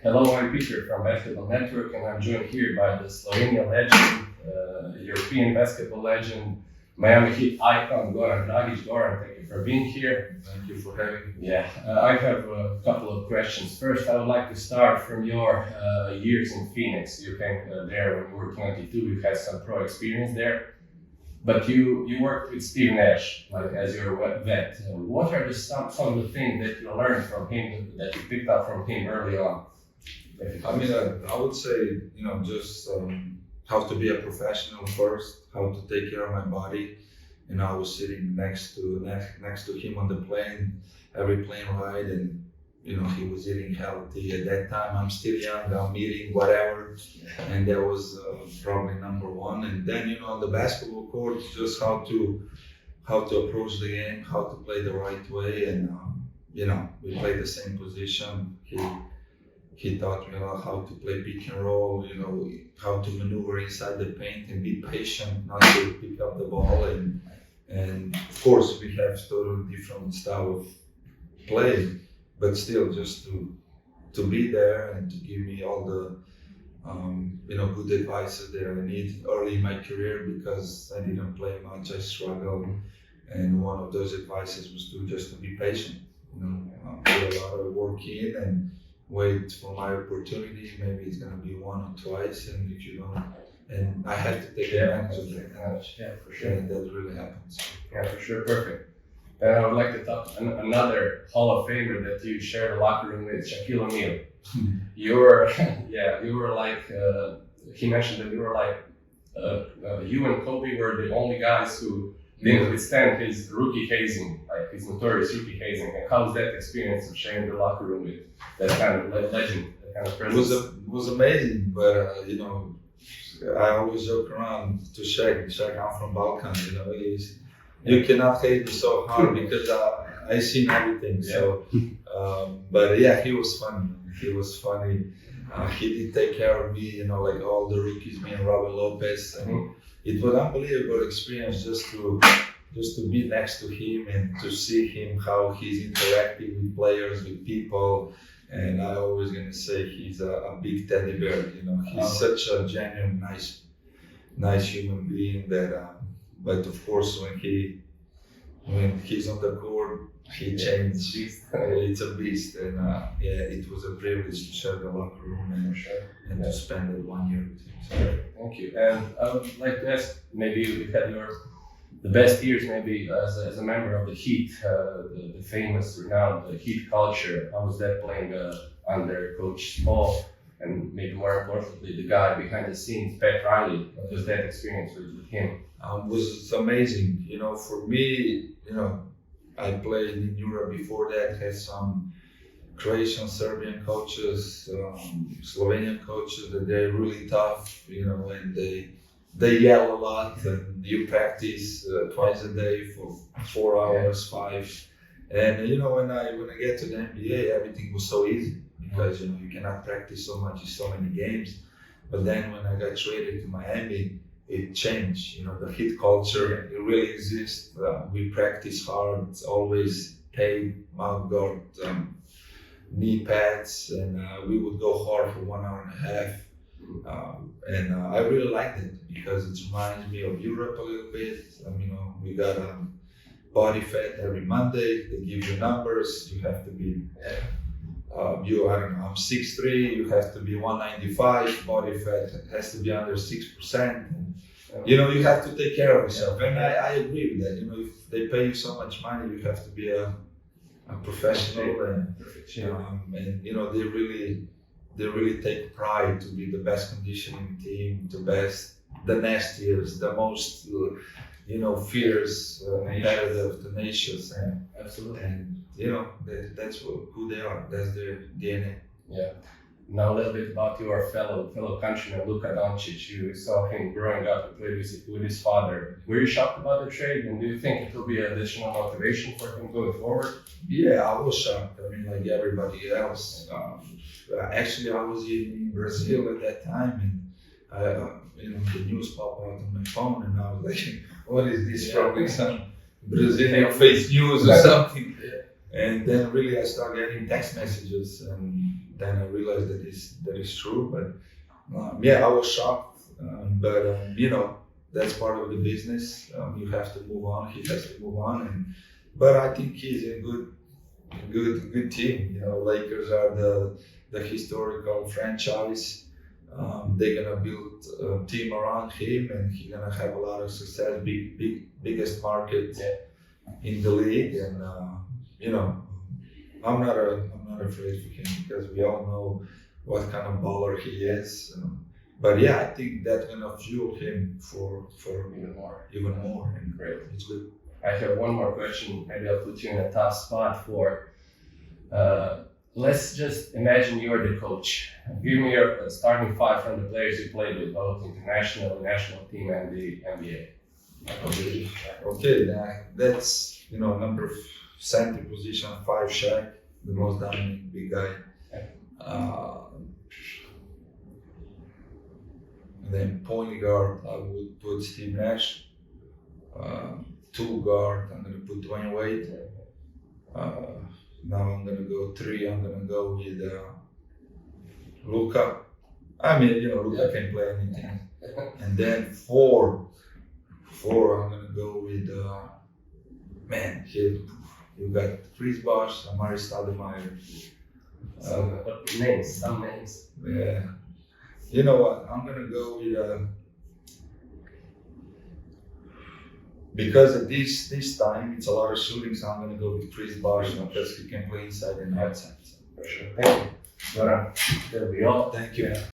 Hello, I'm Peter from Basketball Network, and I'm joined here by the Slovenian legend, European basketball legend, Miami Heat icon, Goran Dragic. Goran, thank you for being here. Thank you for having me. Yeah, I have a couple of questions. First, I would like to start from your years in Phoenix. You came there when you were 22. You had some pro experience there, but you worked with Steve Nash, like as your vet. What are some of the things that you learned from him, that you picked up from him early on? I mean, I would say, just how to be a professional first, how to take care of my body. I was sitting next to him on the plane, every plane ride, and he was eating healthy. At that time, I'm still young, I'm eating whatever, and that was probably number one. And then, on the basketball court, just how to approach the game, how to play the right way, and we played the same position. He taught me how to play pick and roll, how to maneuver inside the paint and be patient, not to pick up the ball. And of course, we have totally different style of play, but still just to be there and to give me all the good advices that I need early in my career, because I didn't play much, I struggled. And one of those advices was to be patient, put a lot of work in and wait for my opportunity. Maybe it's gonna be one or twice, and if you don't, and I have to take advantage of that. Yeah, for sure. And that really happens. Yeah, for sure. Perfect. And I would like to talk another Hall of Famer that you shared a locker room with, Shaquille O'Neal. You were like, he mentioned that you were like, you and Kobe were the only guys who didn't withstand his rookie hazing, like his notorious rookie hazing. And how's that experience of sharing the locker room with that kind of legend, that kind of presence? It was amazing, but I always joke around to Shaq. I'm from Balkan, you cannot hate me so hard because I seen everything. Yeah. So, but yeah, he was funny. He did take care of me, like all the rookies, me and Robin Lopez. And it was an unbelievable experience just to be next to him and to see him, how he's interacting with players, with people. And I always gonna say he's a big teddy bear. He's such a genuine, nice human being that. But of course, when he's on the court, he changed. It's a beast, and it was a privilege to share the locker room and to spend it 1 year with him. So. Thank you. And I would like to ask, maybe you had the best years, maybe as a member of the Heat, the famous, renowned Heat culture. How was that playing under Coach Paul, and maybe more importantly, the guy behind the scenes, Pat Riley? What was that experience with him? Was amazing. For me, I played in Europe before that, had some Croatian, Serbian coaches, Slovenian coaches that they're really tough, and they yell a lot, and you practice twice a day for 4 hours, 5. And when I get to the NBA, everything was so easy because you cannot practice so much in so many games. But then when I got traded to Miami, it changed. The Heat culture, it really exists. We practice hard. It's always paid, mouth guard, knee pads, and we would go hard for 1 hour and a half. And I really liked it because it reminds me of Europe a little bit. We got body fat every Monday. They give you numbers. You have to be, I'm 6'3", you have to be 195. Body fat has to be under 6%. You have to take care of yourself. And I agree with that. If they pay you so much money, you have to be a professional. And they really take pride to be the best conditioning team, the nastiest, the most, fierce, competitive, tenacious, and Absolutely. And that's who they are. That's their DNA. Yeah. Now a little bit about your fellow countryman, Luka Doncic. You saw him growing up and played with his father. Were you shocked about the trade, and do you think it will be additional motivation for him going forward? Yeah, I was shocked. Like everybody else. Actually, I was in Brazil at that time, and the news popped out on my phone, and I was like, "What is this? Probably some Brazilian fake news or something." And then really I started getting text messages, and then I realized that is true. But yeah, I was shocked. But you know, that's part of the business. You have to move on. He has to move on. But I think he's a good team. You know, Lakers are the historical franchise. They're gonna build a team around him, and he's gonna have a lot of success. Biggest market in the league, and you know, I'm not afraid for him because we all know what kind of baller he is. But yeah, I think that's gonna fuel him for even more. And Great. It's good. I have one more question. Maybe I'll put you in a tough spot for. Let's just imagine you're the coach. Give me your starting five from the players you played with, both international, national team, and the NBA. Okay, that's number center position 5 Shaq, the most dominant big guy. And then point guard, I would put Steve Nash. 2 guard, I'm gonna put Dwayne Wade. Now I'm gonna go 3. I'm gonna go with Luka. I mean, Luka can play anything. And then 4, I'm gonna go with you got Chris Bosh, Amari Stoudemire. Some names. Yeah. You know what? I'm gonna go with because at this time it's a lot of shooting, so I'm gonna go with Chris Bosh because he can play inside and outside. For sure. Thank you. Goran, there we go. Thank you.